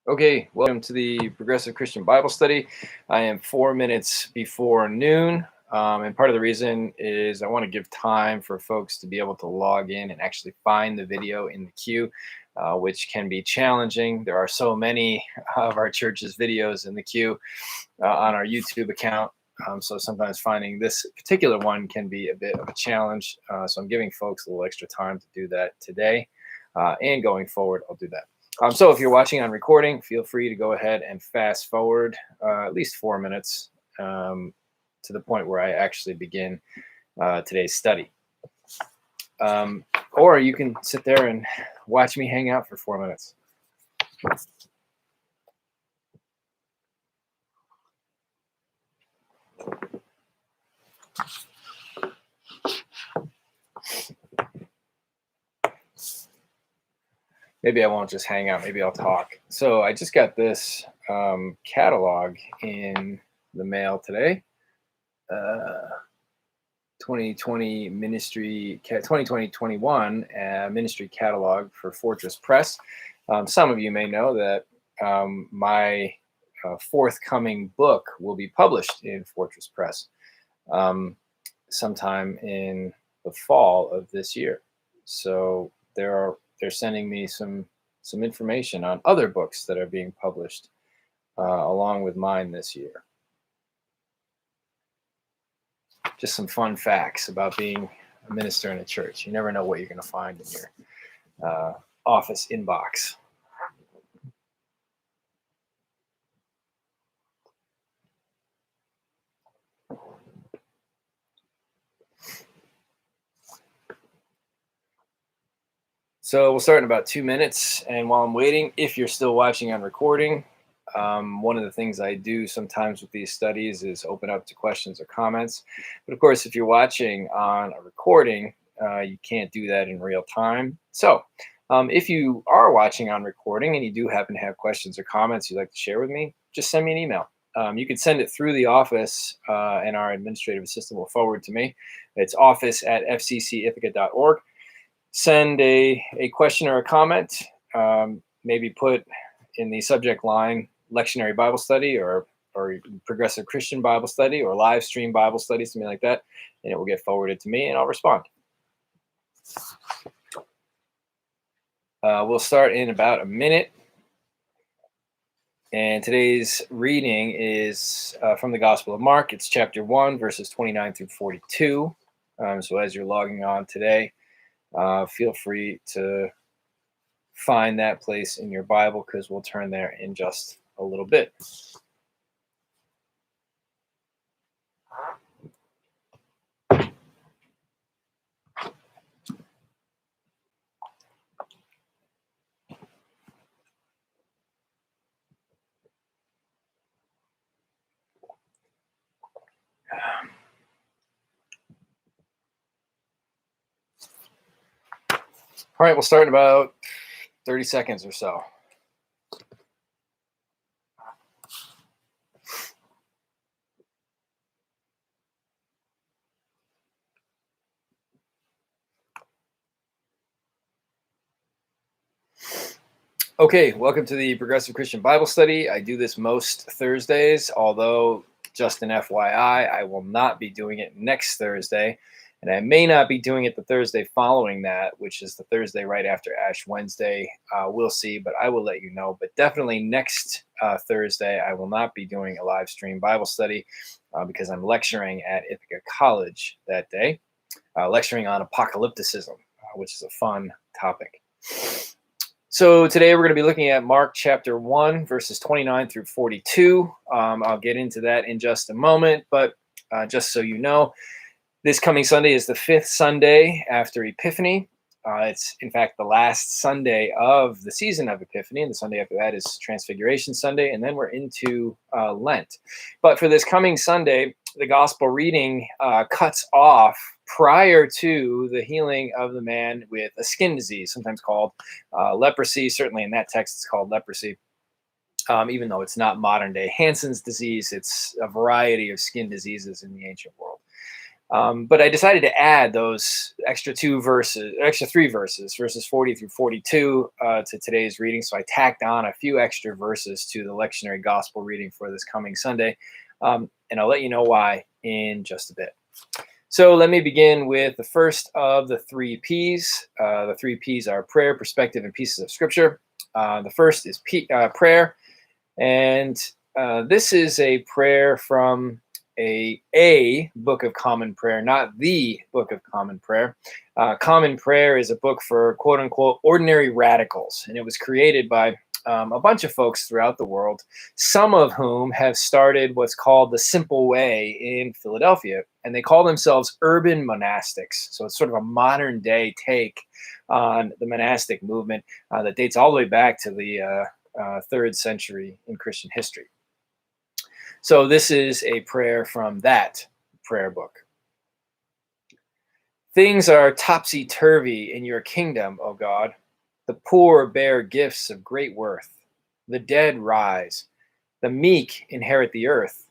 Okay, welcome to the Progressive Christian Bible Study. I am 4 minutes before noon, and part of the reason is I want to give time for folks to be able to log in and actually find the video in the queue, which can be challenging. There are so many of our church's videos in the queue on our YouTube account, so sometimes finding this particular one can be a bit of a challenge. So I'm giving folks a little extra time to do that today, and going forward, I'll do that. So if you're watching on recording, feel free to go ahead and fast forward at least 4 minutes to the point where I actually begin today's study. Or you can sit there and watch me hang out for 4 minutes. Maybe I won't just hang out. Maybe I'll talk. So I just got this catalog in the mail today. 2020 ministry 2020-21 ministry catalog for Fortress Press. Some of you may know that my forthcoming book will be published in Fortress Press sometime in the fall of this year. So they're sending me some information on other books that are being published along with mine this year. Just some fun facts about being a minister in a church. You never know what you're going to find in your office inbox. So we'll start in about 2 minutes. And while I'm waiting, if you're still watching on recording, one of the things I do sometimes with these studies is open up to questions or comments. But of course, if you're watching on a recording, you can't do that in real time. So if you are watching on recording and you do happen to have questions or comments you'd like to share with me, just send me an email. You can send it through the office, and our administrative assistant will forward to me. It's office@fccithaca.org. Send a question or a comment. Maybe put in the subject line lectionary Bible study or progressive Christian Bible study or live stream Bible study, something like that, and it will get forwarded to me and I'll respond. We'll start in about a minute. And today's reading is from the Gospel of Mark. It's chapter 1, verses 29 through 42. So as you're logging on today, feel free to find that place in your Bible because we'll turn there in just a little bit. All right, we'll start in about 30 seconds or so. Okay, welcome to the Progressive Christian Bible Study. I do this most Thursdays, although just an FYI, I will not be doing it next Thursday, and I may not be doing it the Thursday following that, which is the Thursday right after Ash Wednesday. We'll see, but I will let you know. But definitely next Thursday, I will not be doing a live stream Bible study because I'm lecturing at Ithaca College that day, lecturing on apocalypticism, which is a fun topic. So today we're going to be looking at Mark chapter 1, verses 29 through 42. I'll get into that in just a moment, but just so you know, this coming Sunday is the 5th Sunday after Epiphany. It's, in fact, the last Sunday of the season of Epiphany, and the Sunday after that is Transfiguration Sunday, and then we're into Lent. But for this coming Sunday, the gospel reading cuts off prior to the healing of the man with a skin disease, sometimes called leprosy. Certainly in that text, it's called leprosy. Even though it's not modern day Hansen's disease, it's a variety of skin diseases in the ancient world. But I decided to add those extra three verses, verses 40 through 42, to today's reading. So I tacked on a few extra verses to the lectionary gospel reading for this coming Sunday. And I'll let you know why in just a bit. So let me begin with the first of the three P's. The three P's are prayer, perspective, and pieces of scripture. The first is prayer. And this is a prayer from a Book of Common Prayer, not the Book of Common Prayer. Common Prayer is a book for quote unquote ordinary radicals, and it was created by a bunch of folks throughout the world, some of whom have started what's called the Simple Way in Philadelphia, and they call themselves urban monastics. So it's sort of a modern day take on the monastic movement that dates all the way back to the 3rd century in Christian history. So this is a prayer from that prayer book. Things are topsy-turvy in your kingdom, O God. The poor bear gifts of great worth. The dead rise. The meek inherit the earth.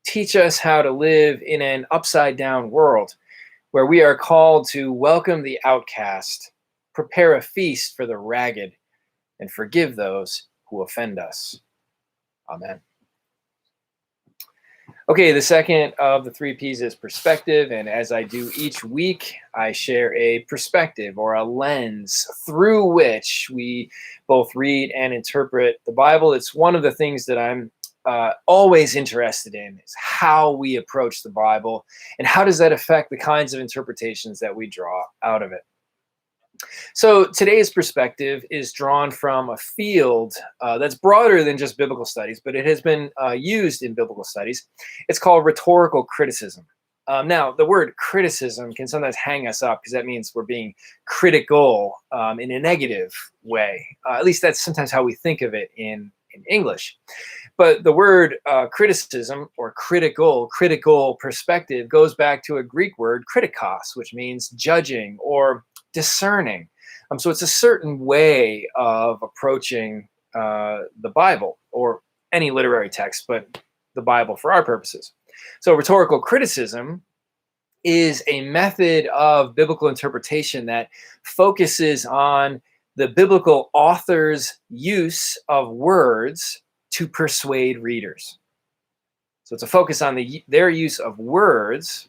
Teach us how to live in an upside-down world where we are called to welcome the outcast, prepare a feast for the ragged, and forgive those who offend us. Amen. Okay, the second of the three P's is perspective, and as I do each week, I share a perspective or a lens through which we both read and interpret the Bible. It's one of the things that I'm always interested in, is how we approach the Bible and how does that affect the kinds of interpretations that we draw out of it. So today's perspective is drawn from a field that's broader than just biblical studies, but it has been used in biblical studies. It's called rhetorical criticism. Now, the word criticism can sometimes hang us up because that means we're being critical in a negative way. At least that's sometimes how we think of it in English. But the word criticism or critical perspective goes back to a Greek word, kritikos, which means judging or discerning. So it's a certain way of approaching the Bible or any literary text, but the Bible for our purposes. So rhetorical criticism is a method of biblical interpretation that focuses on the biblical author's use of words to persuade readers. So it's a focus on their use of words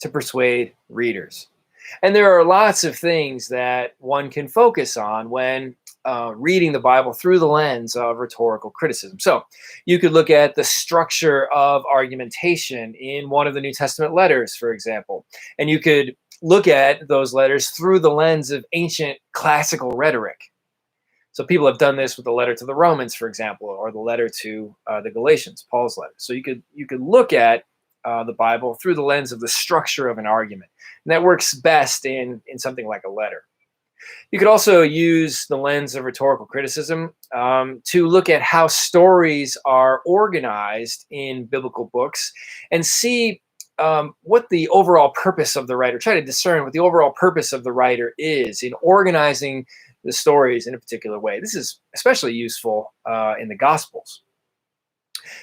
to persuade readers. And there are lots of things that one can focus on when reading the Bible through the lens of rhetorical criticism. So you could look at the structure of argumentation in one of the New Testament letters, for example, and you could look at those letters through the lens of ancient classical rhetoric. So people have done this with the letter to the Romans, for example, or the letter to the Galatians, Paul's letter. So you could look at the Bible through the lens of the structure of an argument. And that works best in something like a letter. You could also use the lens of rhetorical criticism to look at how stories are organized in biblical books and see what the overall purpose of the writer, try to discern what the overall purpose of the writer is in organizing the stories in a particular way. This is especially useful in the Gospels.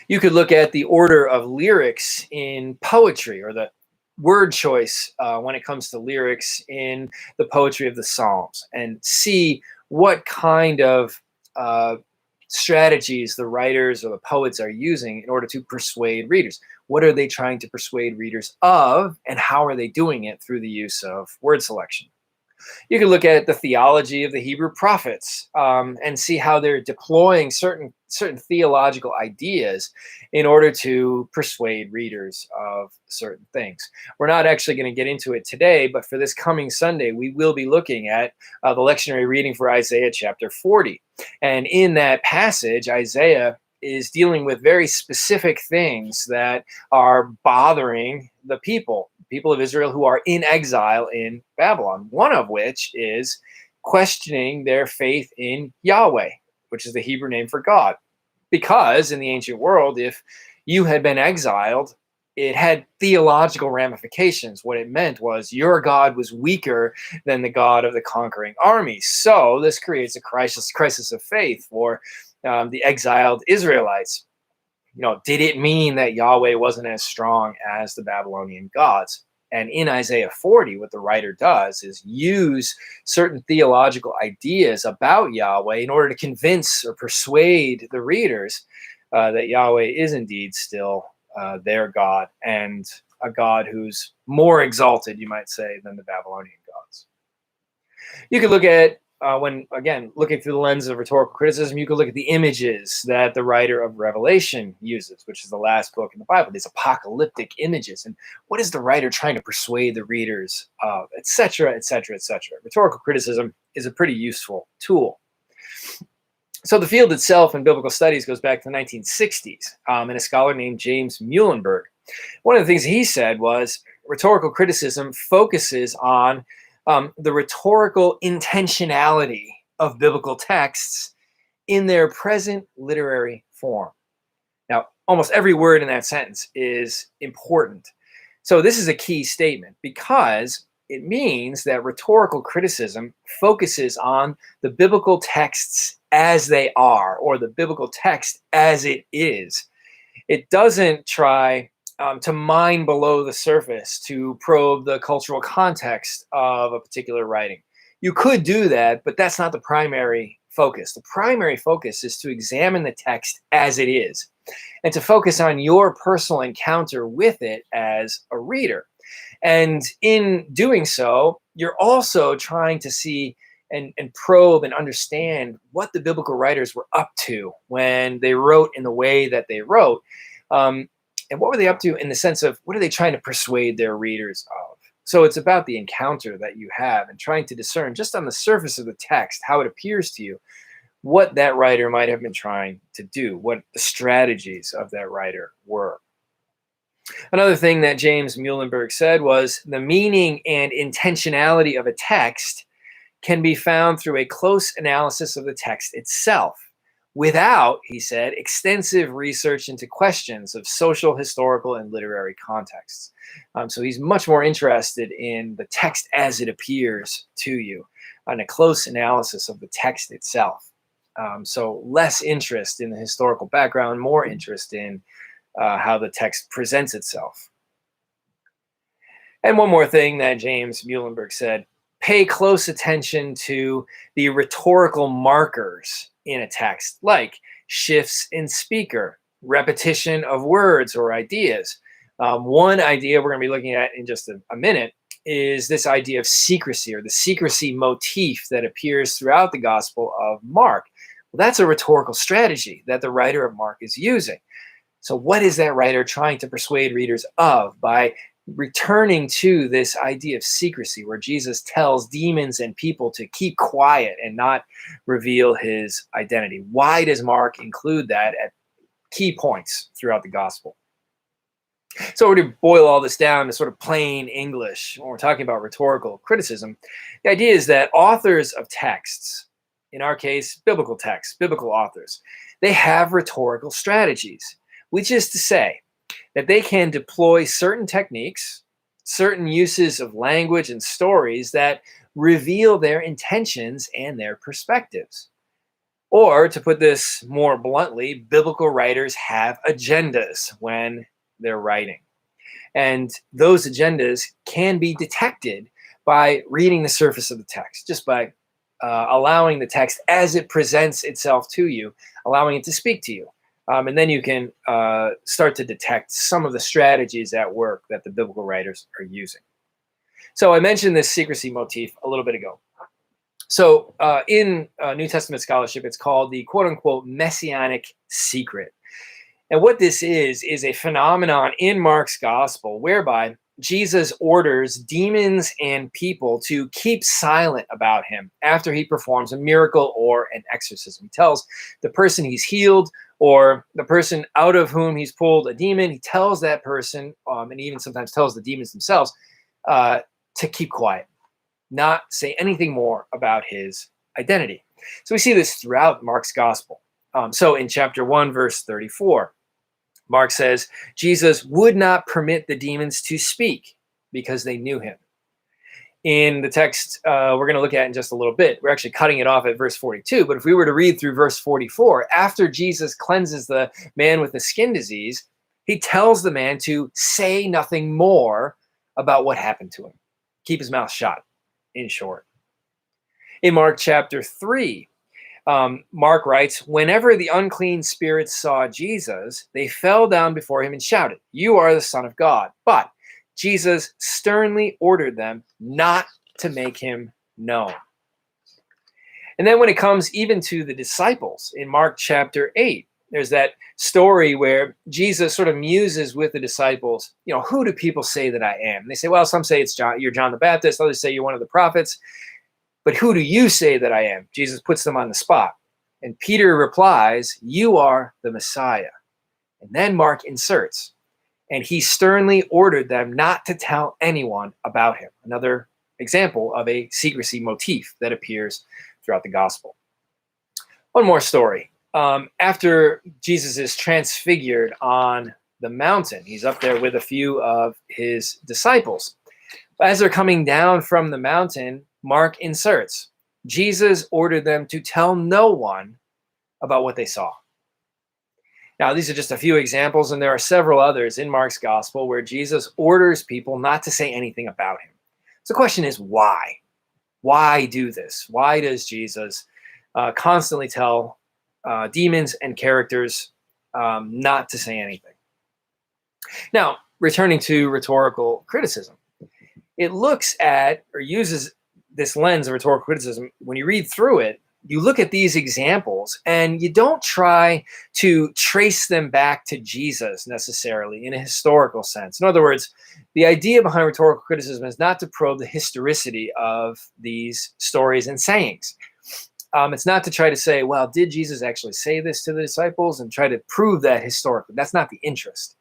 You could look at the order of lyrics in poetry or the word choice when it comes to lyrics in the poetry of the Psalms and see what kind of strategies the writers or the poets are using in order to persuade readers. What are they trying to persuade readers of, and how are they doing it through the use of word selection? You can look at the theology of the Hebrew prophets and see how they're deploying certain theological ideas in order to persuade readers of certain things. We're not actually going to get into it today, but for this coming Sunday, we will be looking at the lectionary reading for Isaiah chapter 40. And in that passage, Isaiah is dealing with very specific things that are bothering the people of Israel who are in exile in Babylon, one of which is questioning their faith in Yahweh, which is the Hebrew name for God. Because in the ancient world, if you had been exiled, it had theological ramifications. What it meant was your God was weaker than the God of the conquering army. So this creates a crisis of faith for the exiled Israelites. Did it mean that Yahweh wasn't as strong as the Babylonian gods? And in Isaiah 40, what the writer does is use certain theological ideas about Yahweh in order to convince or persuade the readers that Yahweh is indeed still their God, and a God who's more exalted, you might say, than the Babylonian gods. You could look at, when, again, looking through the lens of rhetorical criticism, you could look at the images that the writer of Revelation uses, which is the last book in the Bible, these apocalyptic images. And what is the writer trying to persuade the readers of, etc., etc., etc.? Rhetorical criticism is a pretty useful tool. So the field itself in biblical studies goes back to the 1960s, and a scholar named James Muhlenberg. One of the things he said was rhetorical criticism focuses on the rhetorical intentionality of biblical texts in their present literary form. Now, almost every word in that sentence is important. So this is a key statement because it means that rhetorical criticism focuses on the biblical texts as they are, or the biblical text as it is. It doesn't try to mine below the surface to probe the cultural context of a particular writing. You could do that, but that's not the primary focus. The primary focus is to examine the text as it is and to focus on your personal encounter with it as a reader. And in doing so, you're also trying to see and probe and understand what the biblical writers were up to when they wrote in the way that they wrote. And what were they up to in the sense of what are they trying to persuade their readers of? So it's about the encounter that you have and trying to discern just on the surface of the text, how it appears to you, what that writer might have been trying to do, what the strategies of that writer were. Another thing that James Muhlenberg said was the meaning and intentionality of a text can be found through a close analysis of the text itself, without, he said, extensive research into questions of social, historical, and literary contexts. So he's much more interested in the text as it appears to you, and a close analysis of the text itself. So less interest in the historical background, more interest in how the text presents itself. And one more thing that James Muhlenberg said, pay close attention to the rhetorical markers in a text, like shifts in speaker, repetition of words or ideas. One idea we're going to be looking at in just a minute is this idea of secrecy, or the secrecy motif that appears throughout the Gospel of Mark. Well, that's a rhetorical strategy that the writer of Mark is using. So what is that writer trying to persuade readers of by returning to this idea of secrecy, where Jesus tells demons and people to keep quiet and not reveal his identity? Why does Mark include that at key points throughout the gospel? So we're going to boil all this down to sort of plain English when we're talking about rhetorical criticism. The idea is that authors of texts, in our case, biblical texts, biblical authors, they have rhetorical strategies, which is to say that they can deploy certain techniques, certain uses of language and stories that reveal their intentions and their perspectives. Or, to put this more bluntly, biblical writers have agendas when they're writing. And those agendas can be detected by reading the surface of the text, just by allowing the text as it presents itself to you, allowing it to speak to you. And then you can start to detect some of the strategies at work that the biblical writers are using. So I mentioned this secrecy motif a little bit ago. So in New Testament scholarship, it's called the quote-unquote messianic secret. And what this is a phenomenon in Mark's gospel whereby Jesus orders demons and people to keep silent about him after he performs a miracle or an exorcism. He tells the person he's healed, or the person out of whom he's pulled a demon, he tells that person, and even sometimes tells the demons themselves, to keep quiet, not say anything more about his identity. So we see this throughout Mark's gospel. So in chapter 1, verse 34, Mark says, Jesus would not permit the demons to speak because they knew him. In the text we're going to look at in just a little bit, we're actually cutting it off at verse 42. But if we were to read through verse 44, after Jesus cleanses the man with the skin disease, he tells the man to say nothing more about what happened to him. Keep his mouth shut, in short. In Mark chapter 3, Mark writes, whenever the unclean spirits saw Jesus, they fell down before him and shouted, "You are the Son of God." But Jesus sternly ordered them not to make him known. And then when it comes even to the disciples in Mark chapter 8, there's that story where Jesus sort of muses with the disciples, who do people say that I am? And they say, well, some say you're John the Baptist, others say you're one of the prophets. But who do you say that I am? Jesus puts them on the spot. And Peter replies, "You are the Messiah." And then Mark inserts, and he sternly ordered them not to tell anyone about him. Another example of a secrecy motif that appears throughout the gospel. One more story. After Jesus is transfigured on the mountain, he's up there with a few of his disciples. As they're coming down from the mountain, Mark inserts, Jesus ordered them to tell no one about what they saw. Now, these are just a few examples, and there are several others in Mark's gospel where Jesus orders people not to say anything about him. So the question is, why? Why do this? Why does Jesus constantly tell demons and characters not to say anything? Now, returning to rhetorical criticism, it looks at or uses this lens of rhetorical criticism. When you read through it, you look at these examples and you don't try to trace them back to Jesus necessarily in a historical sense. In other words, the idea behind rhetorical criticism is not to probe the historicity of these stories and sayings. It's not to try to say, well, did Jesus actually say this to the disciples, and try to prove that historically. That's not the interest.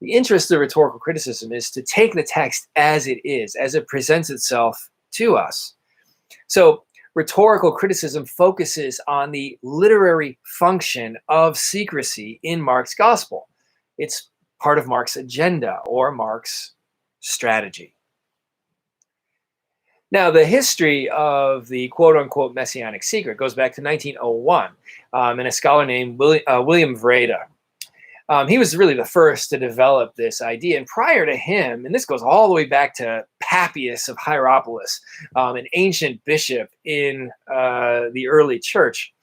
The interest of rhetorical criticism is to take the text as it is, as it presents itself to us. So rhetorical criticism focuses on the literary function of secrecy in Mark's gospel. It's part of Mark's agenda or Mark's strategy. Now, the history of the quote-unquote messianic secret goes back to 1901 and a scholar named William Vrede. He was really the first to develop this idea. And prior to him, and this goes all the way back to Papias of Hierapolis, an ancient bishop in the early church,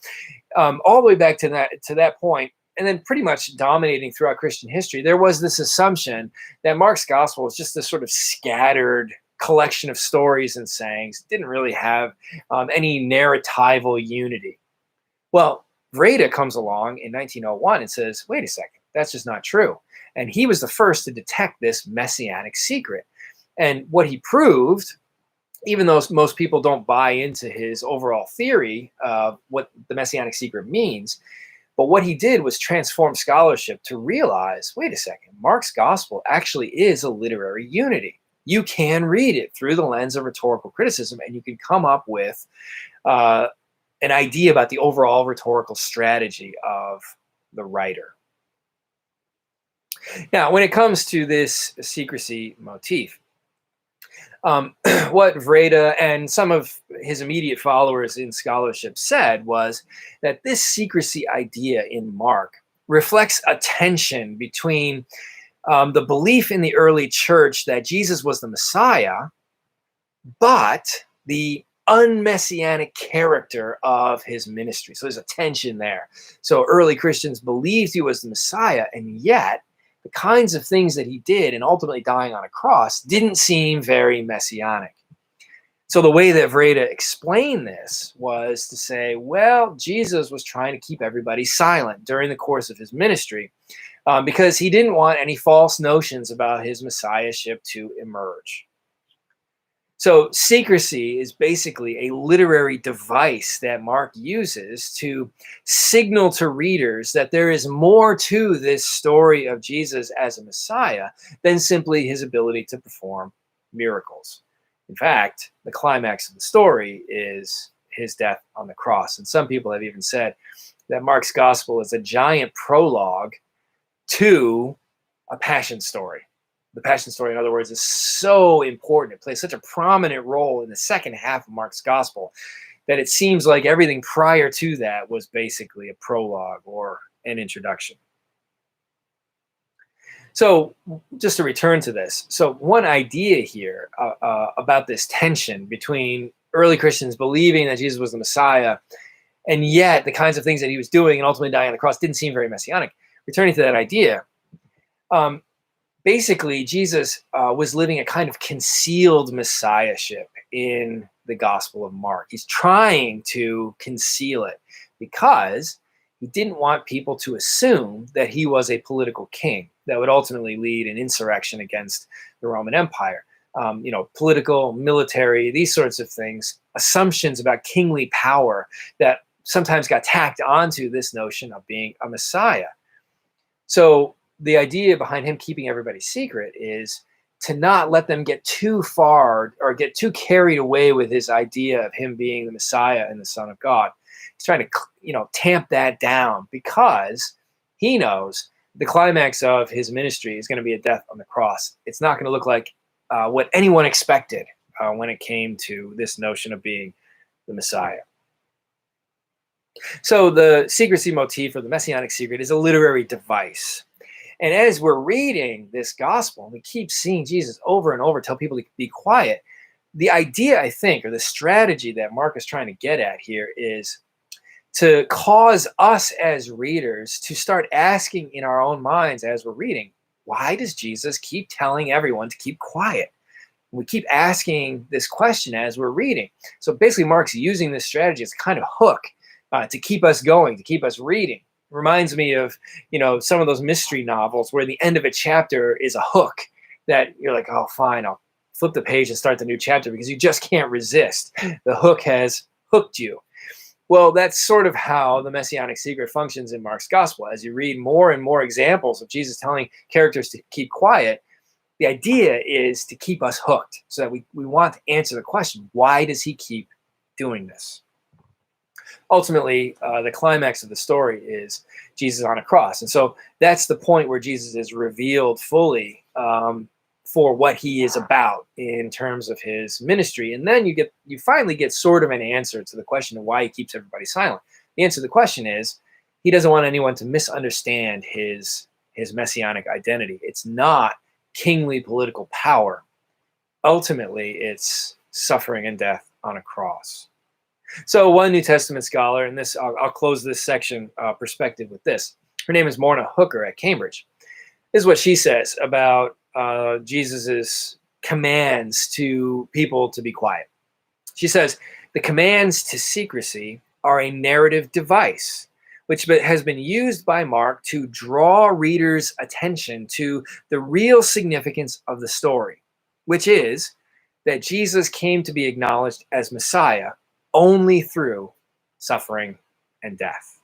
all the way back to that point, and then pretty much dominating throughout Christian history, there was this assumption that Mark's gospel was just this sort of scattered collection of stories and sayings. It didn't really have any narratival unity. Well, Vrede comes along in 1901 and says, wait a second, that's just not true. And he was the first to detect this messianic secret. And what he proved, even though most people don't buy into his overall theory of what the messianic secret means, but what he did was transform scholarship to realize, wait a second, Mark's gospel actually is a literary unity. You can read it through the lens of rhetorical criticism, and you can come up with an idea about the overall rhetorical strategy of the writer. Now, when it comes to this secrecy motif, what Vrede and some of his immediate followers in scholarship said was that this secrecy idea in Mark reflects a tension between the belief in the early church that Jesus was the Messiah, but the unmessianic character of his ministry. So there's a tension there. So early Christians believed he was the Messiah, and yet the kinds of things that he did and ultimately dying on a cross didn't seem very messianic. So the way that Vrede explained this was to say, well, Jesus was trying to keep everybody silent during the course of his ministry because he didn't want any false notions about his messiahship to emerge. So secrecy is basically a literary device that Mark uses to signal to readers that there is more to this story of Jesus as a Messiah than simply his ability to perform miracles. In fact, the climax of the story is his death on the cross. And some people have even said that Mark's gospel is a giant prologue to a passion story. The passion story, in other words, is so important. It plays such a prominent role in the second half of Mark's gospel that it seems like everything prior to that was basically a prologue or an introduction. So, just to return to this, so one idea here about this tension between early Christians believing that Jesus was the Messiah, and yet the kinds of things that he was doing and ultimately dying on the cross didn't seem very messianic. Returning to that idea, um, basically, Jesus was living a kind of concealed messiahship in the Gospel of Mark. He's trying to conceal it because he didn't want people to assume that he was a political king that would ultimately lead an insurrection against the Roman Empire. Political, military, these sorts of things, assumptions about kingly power that sometimes got tacked onto this notion of being a Messiah. So the idea behind him keeping everybody secret is to not let them get too far or get too carried away with his idea of him being the Messiah and the Son of God. He's trying to, tamp that down because he knows the climax of his ministry is going to be a death on the cross. It's not going to look like what anyone expected when it came to this notion of being the Messiah. So the secrecy motif, or the messianic secret, is a literary device. And as we're reading this gospel, and we keep seeing Jesus over and over tell people to be quiet, the idea, I think, or the strategy that Mark is trying to get at here is to cause us as readers to start asking in our own minds as we're reading, why does Jesus keep telling everyone to keep quiet? We keep asking this question as we're reading. So basically, Mark's using this strategy as a kind of hook to keep us going, to keep us reading. It reminds me of, some of those mystery novels where the end of a chapter is a hook that you're like, oh, fine, I'll flip the page and start the new chapter because you just can't resist. The hook has hooked you. Well, that's sort of how the messianic secret functions in Mark's gospel. As you read more and more examples of Jesus telling characters to keep quiet, the idea is to keep us hooked so that we want to answer the question, why does he keep doing this? Ultimately, the climax of the story is Jesus on a cross. And so that's the point where Jesus is revealed fully for what he is about in terms of his ministry. And then you finally get sort of an answer to the question of why he keeps everybody silent. The answer to the question is he doesn't want anyone to misunderstand his messianic identity. It's not kingly political power. Ultimately, it's suffering and death on a cross. So one New Testament scholar, and this I'll close this section perspective with this. Her name is Morna Hooker at Cambridge. This is what she says about Jesus's commands to people to be quiet. She says, the commands to secrecy are a narrative device, which has been used by Mark to draw readers' attention to the real significance of the story, which is that Jesus came to be acknowledged as Messiah only through suffering and death.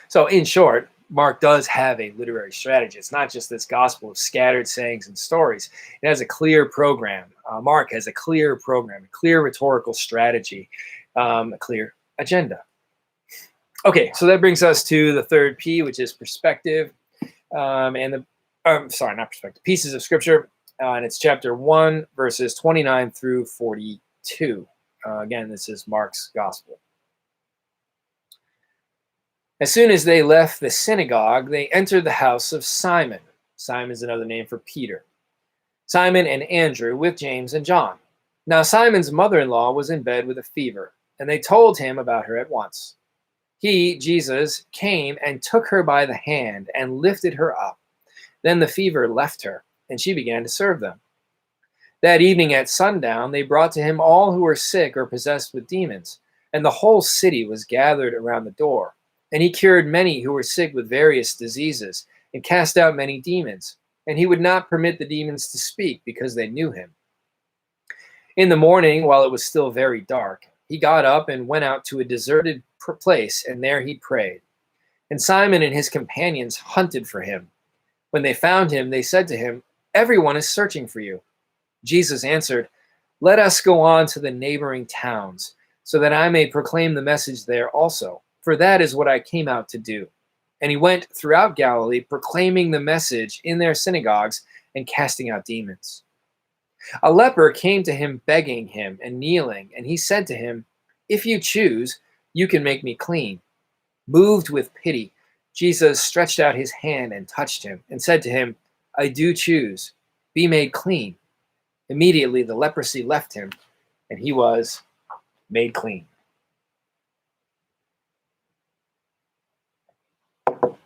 So in short, Mark does have a literary strategy. It's not just this gospel of scattered sayings and stories. It has a clear program. Mark has a clear program, a clear rhetorical strategy, a clear agenda. Okay, so that brings us to the third P, which is perspective, pieces of scripture, and it's chapter 1, verses 29 through 42. Again, this is Mark's gospel. As soon as they left the synagogue, they entered the house of Simon. Simon is another name for Peter. Simon and Andrew with James and John. Now Simon's mother-in-law was in bed with a fever, and they told him about her at once. He, Jesus, came and took her by the hand and lifted her up. Then the fever left her, and she began to serve them. That evening at sundown, they brought to him all who were sick or possessed with demons, and the whole city was gathered around the door. And he cured many who were sick with various diseases, and cast out many demons. And he would not permit the demons to speak, because they knew him. In the morning, while it was still very dark, he got up and went out to a deserted place, and there he prayed. And Simon and his companions hunted for him. When they found him, they said to him, "Everyone is searching for you." Jesus answered, "Let us go on to the neighboring towns, so that I may proclaim the message there also, for that is what I came out to do." And he went throughout Galilee, proclaiming the message in their synagogues and casting out demons. A leper came to him begging him and kneeling, and he said to him, "If you choose, you can make me clean." Moved with pity, Jesus stretched out his hand and touched him and said to him, I do choose, be made clean. Immediately the leprosy left him, and he was made clean.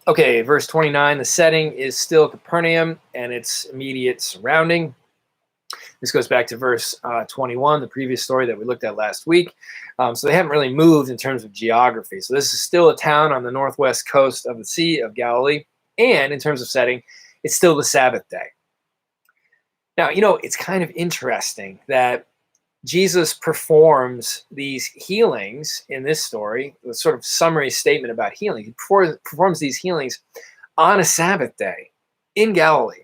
Okay, verse 29, the setting is still Capernaum and its immediate surrounding. This goes back to verse 21, the previous story that we looked at last week. So they haven't really moved in terms of geography. So this is still a town on the northwest coast of the Sea of Galilee. And in terms of setting, it's still the Sabbath day. Now, it's kind of interesting that Jesus performs these healings in this story, the sort of summary statement about healing. He performs these healings on a Sabbath day in Galilee.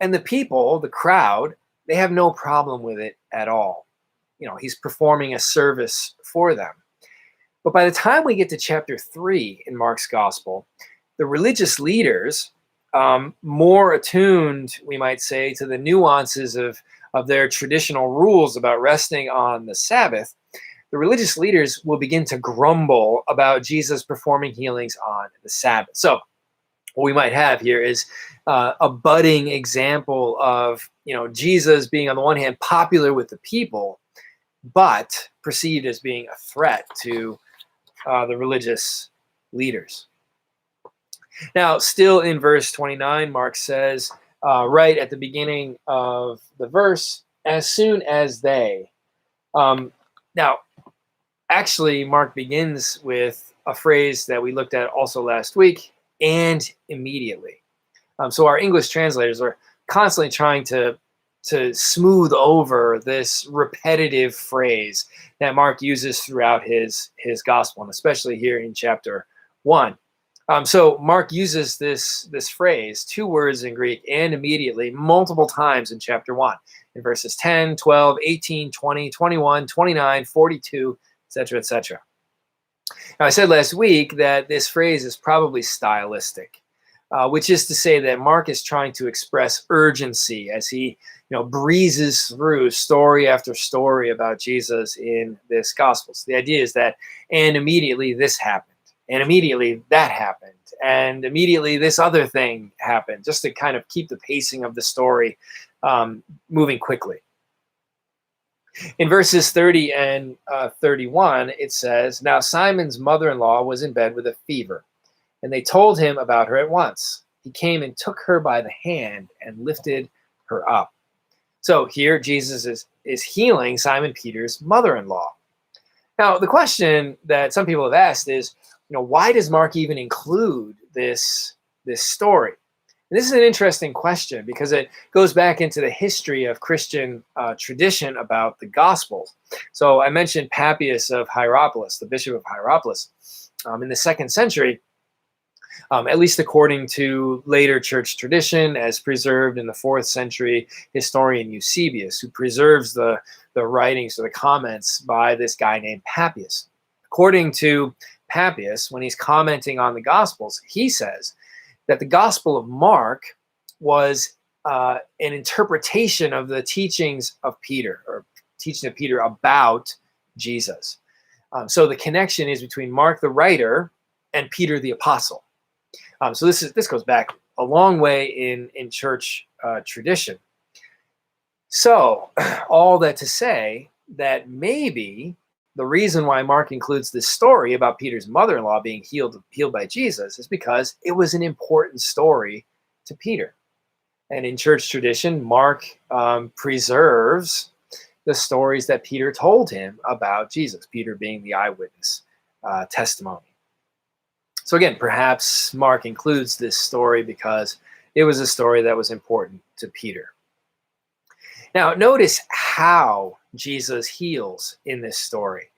And the people, the crowd, they have no problem with it at all. He's performing a service for them. But by the time we get to chapter 3 in Mark's gospel, the religious leaders, more attuned, we might say, to the nuances of their traditional rules about resting on the Sabbath, the religious leaders will begin to grumble about Jesus performing healings on the Sabbath. So what we might have here is a budding example of Jesus being, on the one hand, popular with the people, but perceived as being a threat to the religious leaders. Now, still in verse 29, Mark says, right at the beginning of the verse, as soon as they. Now, actually, Mark begins with a phrase that we looked at also last week, and immediately. So our English translators are constantly trying to smooth over this repetitive phrase that Mark uses throughout his gospel, and especially here in chapter 1. So Mark uses this phrase, 2 words in Greek, and immediately, multiple times in chapter 1, in verses 10, 12, 18, 20, 21, 29, 42, etc., etc. Now, I said last week that this phrase is probably stylistic, which is to say that Mark is trying to express urgency as he breezes through story after story about Jesus in this gospel. So the idea is that, and immediately this happened, and immediately that happened, and immediately this other thing happened, just to kind of keep the pacing of the story moving quickly. In verses 30 and 31, it says, Now Simon's mother-in-law was in bed with a fever, and they told him about her at once. He came and took her by the hand and lifted her up. So here Jesus is healing Simon Peter's mother-in-law. Now, the question that some people have asked is, why does Mark even include this story? And this is an interesting question because it goes back into the history of Christian tradition about the Gospels. So I mentioned Papias of Hierapolis, the bishop of Hierapolis, in the 2nd century, at least according to later church tradition, as preserved in the 4th century historian Eusebius, who preserves the writings or the comments by this guy named Papias. According to Papias, when he's commenting on the Gospels, he says that the Gospel of Mark was an interpretation of the teachings of Peter, or teaching of Peter about Jesus. So the connection is between Mark the writer and Peter the apostle. So this goes back a long way in church tradition. So all that to say that maybe the reason why Mark includes this story about Peter's mother-in-law being healed by Jesus is because it was an important story to Peter. And in church tradition, Mark preserves the stories that Peter told him about Jesus, Peter being the eyewitness testimony. So again, perhaps Mark includes this story because it was a story that was important to Peter. Now, notice how Jesus heals in this story.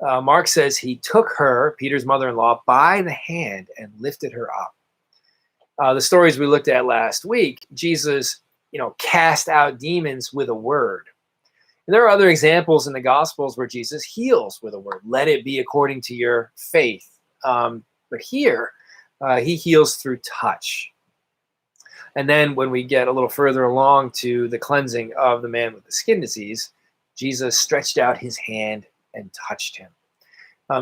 Mark says he took her, Peter's mother-in-law, by the hand and lifted her up. The stories we looked at last week, Jesus, cast out demons with a word. And there are other examples in the Gospels where Jesus heals with a word. Let it be according to your faith. But here, he heals through touch. And then when we get a little further along to the cleansing of the man with the skin disease, Jesus stretched out his hand and touched him.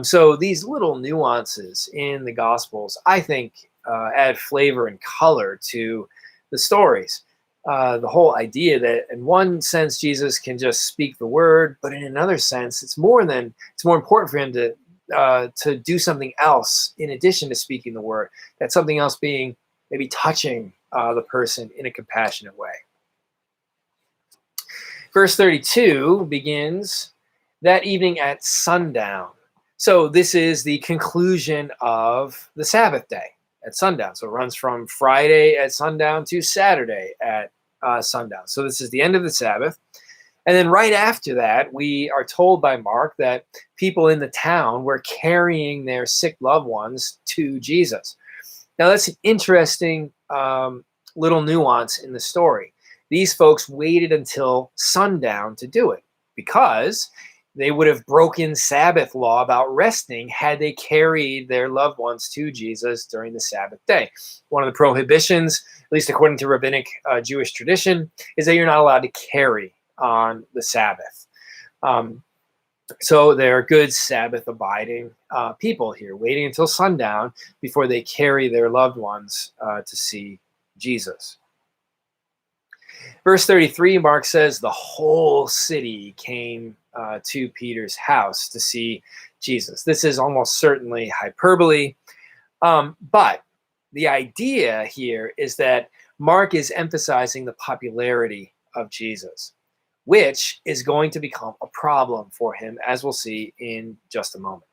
So these little nuances in the Gospels, I think, add flavor and color to the stories. The whole idea that in one sense Jesus can just speak the word, but in another sense it's more important for him to do something else in addition to speaking the word. That something else being maybe touching the person in a compassionate way. Verse 32 begins, that evening at sundown. So this is the conclusion of the Sabbath day at sundown. So it runs from Friday at sundown to Saturday at sundown. So this is the end of the Sabbath. And then right after that, we are told by Mark that people in the town were carrying their sick loved ones to Jesus. Now that's an interesting little nuance in the story. These folks waited until sundown to do it because they would have broken Sabbath law about resting had they carried their loved ones to Jesus during the Sabbath day. One of the prohibitions, at least according to rabbinic Jewish tradition, is that you're not allowed to carry on the Sabbath. So they're good Sabbath-abiding people here, waiting until sundown before they carry their loved ones to see Jesus. Verse 33, Mark says, the whole city came to Peter's house to see Jesus. This is almost certainly hyperbole, but the idea here is that Mark is emphasizing the popularity of Jesus, which is going to become a problem for him, as we'll see in just a moment.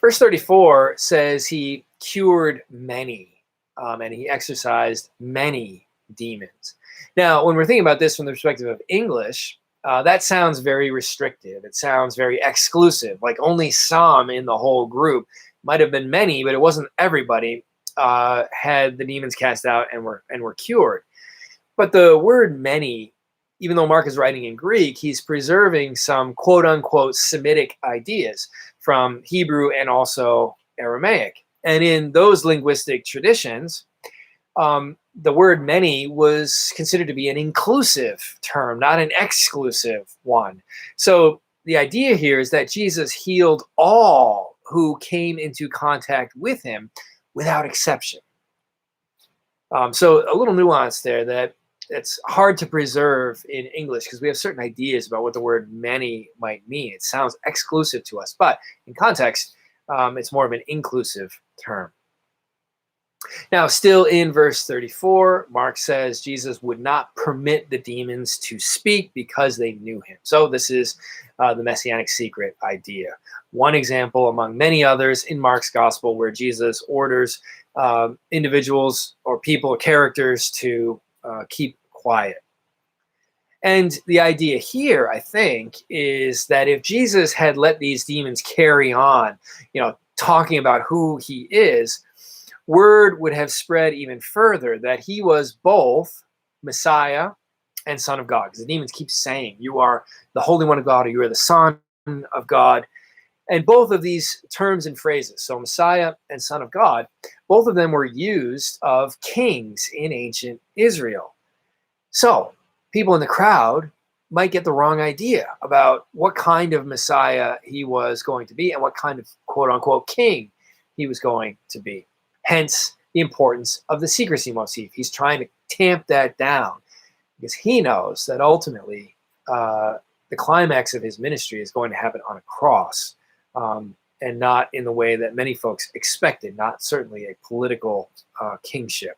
Verse 34 says he cured many, and he exorcised many demons. Now, when we're thinking about this from the perspective of English, that sounds very restrictive. It sounds very exclusive, like only some in the whole group. Might have been many, but it wasn't everybody had the demons cast out and were cured. But the word many, even though Mark is writing in Greek, he's preserving some quote-unquote Semitic ideas from Hebrew and also Aramaic. And in those linguistic traditions, the word many was considered to be an inclusive term, not an exclusive one. So the idea here is that Jesus healed all who came into contact with him without exception. So a little nuance there that it's hard to preserve in English because we have certain ideas about what the word many might mean. It sounds exclusive to us, but in context, it's more of an inclusive term. Now, still in verse 34, Mark says Jesus would not permit the demons to speak because they knew him. So this is the messianic secret idea. One example among many others in Mark's gospel where Jesus orders individuals or people or characters to keep quiet. And the idea here, I think, is that if Jesus had let these demons carry on, talking about who he is, word would have spread even further that he was both Messiah and Son of God. Because the demons keep saying, you are the Holy One of God, or you are the Son of God. And both of these terms and phrases, so Messiah and Son of God, both of them were used of kings in ancient Israel. So people in the crowd might get the wrong idea about what kind of Messiah he was going to be and what kind of quote-unquote king he was going to be. Hence the importance of the secrecy motif. He's trying to tamp that down because he knows that ultimately the climax of his ministry is going to happen on a cross and not in the way that many folks expected, not certainly a political kingship.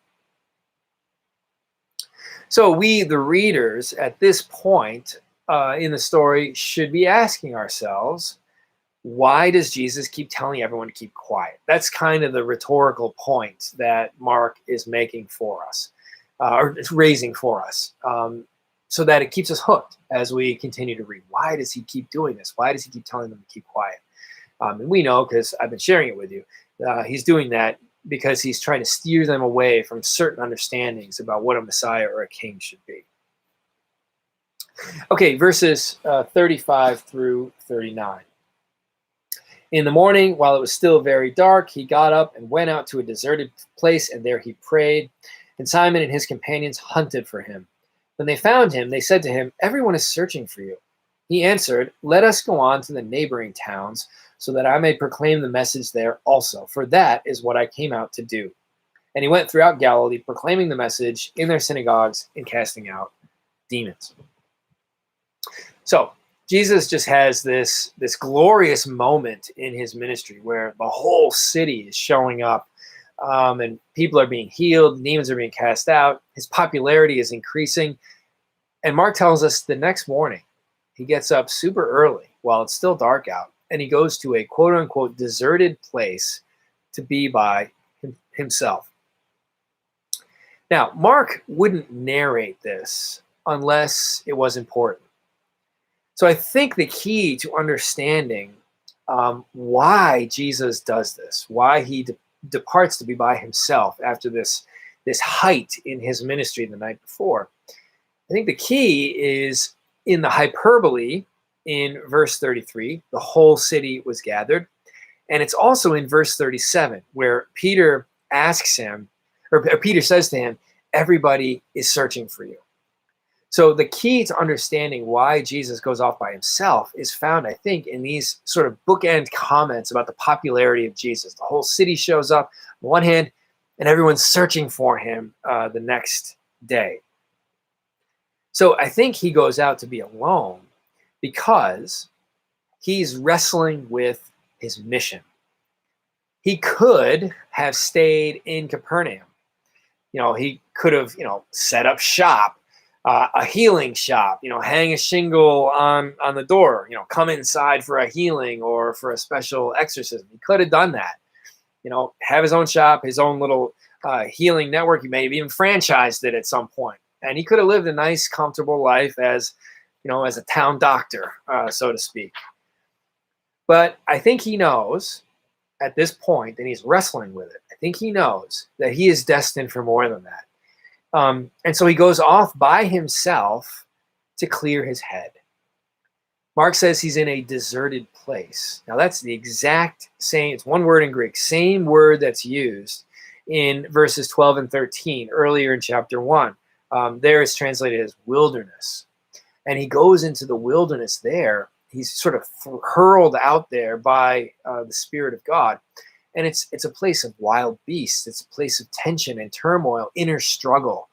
So we, the readers, at this point in the story should be asking ourselves, why does Jesus keep telling everyone to keep quiet? That's kind of the rhetorical point that Mark is making for us, or raising for us, so that it keeps us hooked as we continue to read. Why does he keep doing this? Why does he keep telling them to keep quiet? And we know, because I've been sharing it with you, he's doing that because he's trying to steer them away from certain understandings about what a Messiah or a king should be. Okay, verses 35 through 39. In the morning, while it was still very dark, he got up and went out to a deserted place, and there he prayed. And Simon and his companions hunted for him. When they found him, they said to him, "Everyone is searching for you." He answered, "Let us go on to the neighboring towns, so that I may proclaim the message there also, for that is what I came out to do." And he went throughout Galilee, proclaiming the message in their synagogues and casting out demons. So Jesus just has this glorious moment in his ministry where the whole city is showing up, and people are being healed, demons are being cast out. His popularity is increasing. And Mark tells us the next morning, he gets up super early while it's still dark out, and he goes to a quote unquote deserted place to be by himself. Now, Mark wouldn't narrate this unless it was important. So I think the key to understanding why Jesus does this, why he departs to be by himself after this height in his ministry the night before, I think the key is in the hyperbole in verse 33, the whole city was gathered. And it's also in verse 37, where Peter asks him, or Peter says to him, "Everybody is searching for you." So the key to understanding why Jesus goes off by himself is found, I think, in these sort of bookend comments about the popularity of Jesus. The whole city shows up on one hand, and everyone's searching for him the next day. So I think he goes out to be alone because he's wrestling with his mission. He could have stayed in Capernaum. He could have, set up shop, a healing shop, hang a shingle on the door, come inside for a healing or for a special exorcism. He could have done that, have his own shop, his own little healing network. He may have even franchised it at some point. And he could have lived a nice, comfortable life as a town doctor, so to speak. But I think he knows at this point, and he's wrestling with it, I think he knows that he is destined for more than that. And so he goes off by himself to clear his head. Mark says he's in a deserted place. Now that's the exact same, it's one word in Greek, same word that's used in verses 12 and 13 earlier in chapter 1. There it's translated as wilderness. And he goes into the wilderness there. He's sort of hurled out there by the Spirit of God. And it's a place of wild beasts. It's a place of tension and turmoil, inner struggle.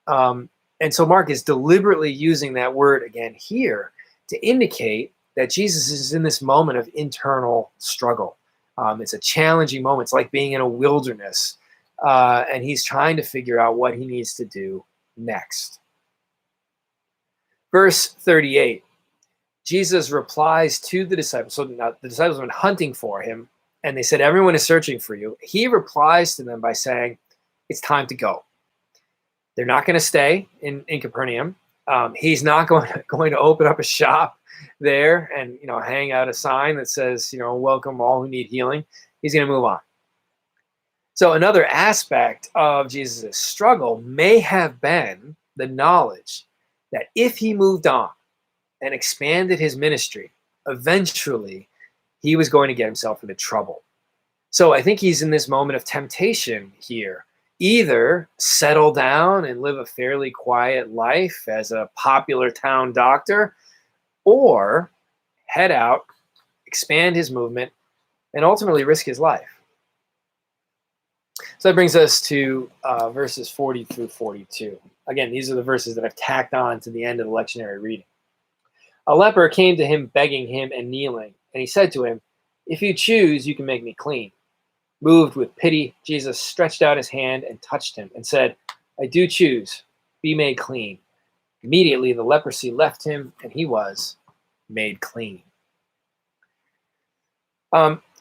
And so Mark is deliberately using that word again here to indicate that Jesus is in this moment of internal struggle. It's a challenging moment. It's like being in a wilderness. And he's trying to figure out what he needs to do next. Verse 38, Jesus replies to the disciples. So now the disciples have been hunting for him, and they said, "Everyone is searching for you." He replies to them by saying, "It's time to go." They're not going to stay in Capernaum. He's not going to open up a shop there and hang out a sign that says, "Welcome all who need healing." He's going to move on. So another aspect of Jesus' struggle may have been the knowledge that if he moved on and expanded his ministry, eventually he was going to get himself into trouble. So I think he's in this moment of temptation here. Either settle down and live a fairly quiet life as a popular town doctor, or head out, expand his movement, and ultimately risk his life. So that brings us to verses 40 through 42. Again, these are the verses that I've tacked on to the end of the lectionary reading. A leper came to him begging him and kneeling, and he said to him, "If you choose, you can make me clean." Moved with pity, Jesus stretched out his hand and touched him and said, "I do choose, be made clean." Immediately the leprosy left him, and he was made clean.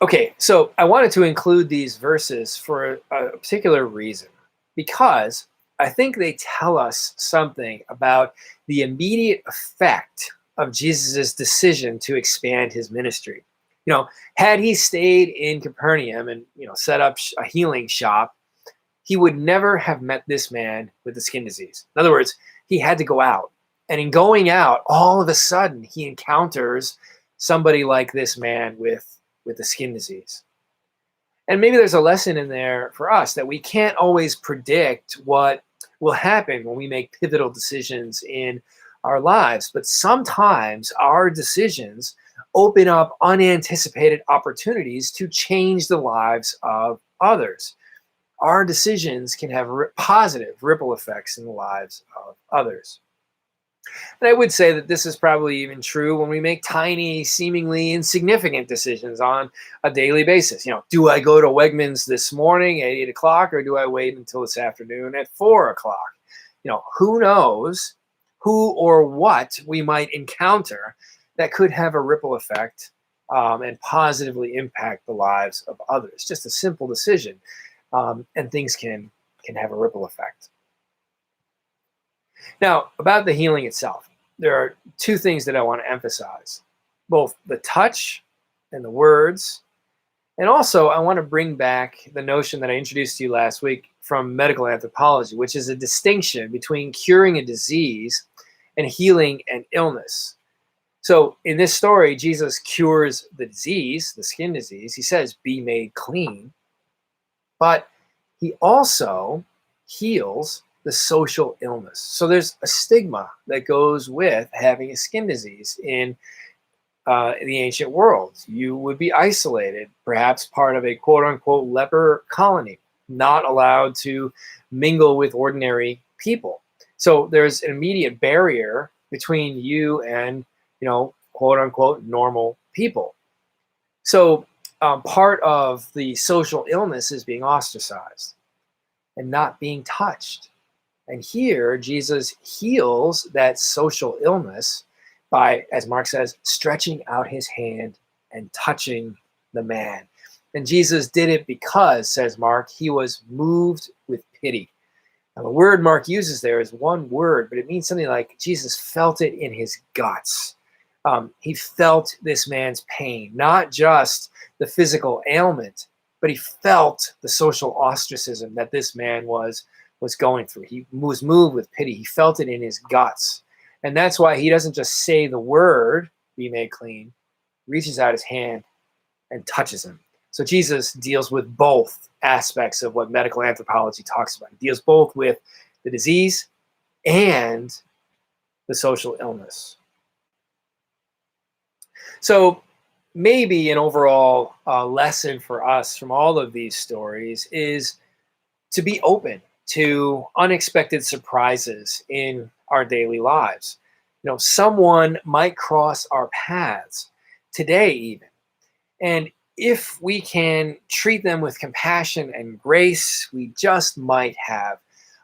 Okay, so I wanted to include these verses for a particular reason, because I think they tell us something about the immediate effect of Jesus' decision to expand his ministry. Had he stayed in Capernaum and set up a healing shop, he would never have met this man with the skin disease. In other words, he had to go out. And in going out, all of a sudden, he encounters somebody like this man with the skin disease. And maybe there's a lesson in there for us that we can't always predict what will happen when we make pivotal decisions in our lives. But sometimes our decisions open up unanticipated opportunities to change the lives of others. Our decisions can have positive ripple effects in the lives of others. And I would say that this is probably even true when we make tiny, seemingly insignificant decisions on a daily basis. Do I go to Wegmans this morning at 8 o'clock, or do I wait until this afternoon at 4 o'clock? Who knows who or what we might encounter that could have a ripple effect and positively impact the lives of others. Just a simple decision, and things can have a ripple effect. Now, about the healing itself, there are two things that I want to emphasize, both the touch and the words. And also, I want to bring back the notion that I introduced to you last week from medical anthropology, which is a distinction between curing a disease and healing an illness. So in this story, Jesus cures the disease, the skin disease. He says, be made clean. But he also heals the social illness. So there's a stigma that goes with having a skin disease in the ancient world. You would be isolated, perhaps part of a quote unquote leper colony, not allowed to mingle with ordinary people. So there's an immediate barrier between you and, quote unquote normal people. So part of the social illness is being ostracized and not being touched. And here, Jesus heals that social illness by, as Mark says, stretching out his hand and touching the man. And Jesus did it because, says Mark, he was moved with pity. Now, the word Mark uses there is one word, but it means something like Jesus felt it in his guts. He felt this man's pain, not just the physical ailment, but he felt the social ostracism that this man was going through. He was moved with pity. He felt it in his guts. And that's why he doesn't just say the word, be made clean, reaches out his hand and touches him. So Jesus deals with both aspects of what medical anthropology talks about. He deals both with the disease and the social illness. So maybe an overall lesson for us from all of these stories is to be open to unexpected surprises in our daily lives. Someone might cross our paths today even. And if we can treat them with compassion and grace, we just might have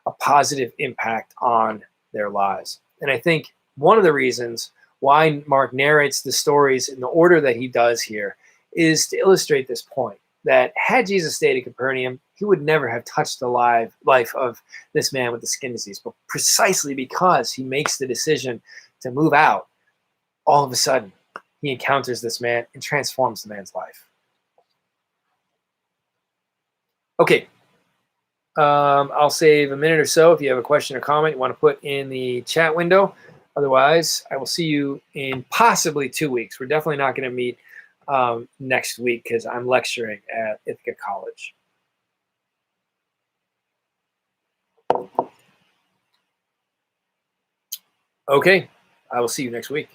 a positive impact on their lives. And I think one of the reasons why Mark narrates the stories in the order that he does here is to illustrate this point, that had Jesus stayed in Capernaum, he would never have touched the life of this man with the skin disease. But precisely because he makes the decision to move out, all of a sudden, he encounters this man and transforms the man's life. Okay, I'll save a minute or so if you have a question or comment you want to put in the chat window. Otherwise, I will see you in possibly 2 weeks. We're definitely not going to meet next week because I'm lecturing at Ithaca College. Okay, I will see you next week.